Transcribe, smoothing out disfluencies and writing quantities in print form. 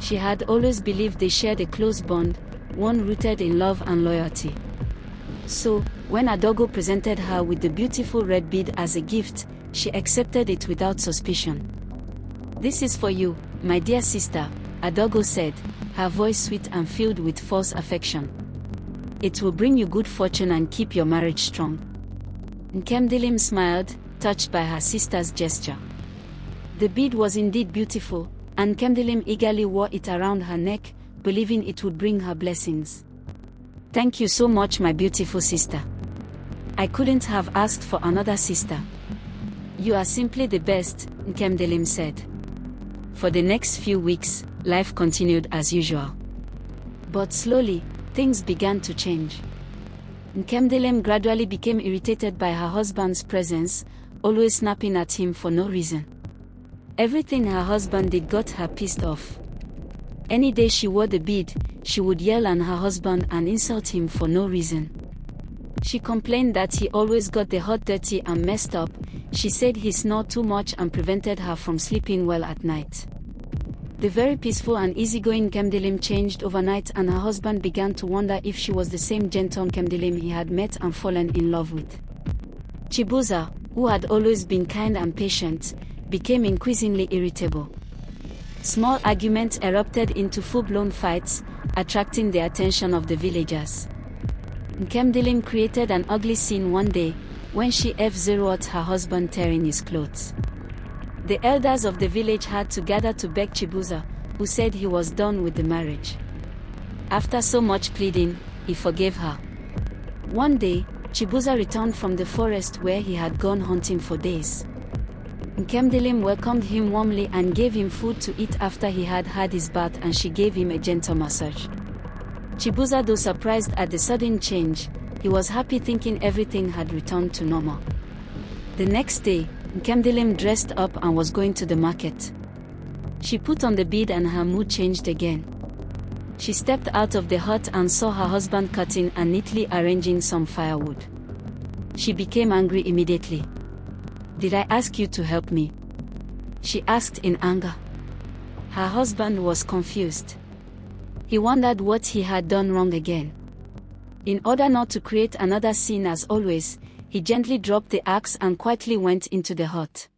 She had always believed they shared a close bond, one rooted in love and loyalty. So, when Adogo presented her with the beautiful red bead as a gift, she accepted it without suspicion. "This is for you, my dear sister," Adogo said, her voice sweet and filled with false affection. "It will bring you good fortune and keep your marriage strong." Nkemdilim smiled, touched by her sister's gesture. The bead was indeed beautiful, and Nkemdilim eagerly wore it around her neck, believing it would bring her blessings. "Thank you so much, my beautiful sister. I couldn't have asked for another sister. You are simply the best," Nkemdilim said. For the next few weeks, life continued as usual. But slowly, things began to change. Nkemdilim gradually became irritated by her husband's presence, always snapping at him for no reason. Everything her husband did got her pissed off. Any day she wore the bead, she would yell at her husband and insult him for no reason. She complained that he always got the hot, dirty and messed up. She said he snored too much and prevented her from sleeping well at night. The very peaceful and easygoing Nkemdilim changed overnight, and her husband began to wonder if she was the same gentle Nkemdilim he had met and fallen in love with. Chibuza, who had always been kind and patient, became increasingly irritable. Small arguments erupted into full-blown fights, attracting the attention of the villagers. Nkemdilim created an ugly scene one day, when she F0'd her husband tearing his clothes. The elders of the village had to gather to beg Chibuza, who said he was done with the marriage. After so much pleading, he forgave her. One day, Chibuza returned from the forest where he had gone hunting for days. Nkemdilim welcomed him warmly and gave him food to eat after he had had his bath, and she gave him a gentle massage. Chibuza, though surprised at the sudden change, he was happy, thinking everything had returned to normal. The next day, Nkemdilim dressed up and was going to the market. She put on the bead and her mood changed again. She stepped out of the hut and saw her husband cutting and neatly arranging some firewood. She became angry immediately. "Did I ask you to help me?" she asked in anger. Her husband was confused. He wondered what he had done wrong again. In order not to create another scene, as always, he gently dropped the axe and quietly went into the hut.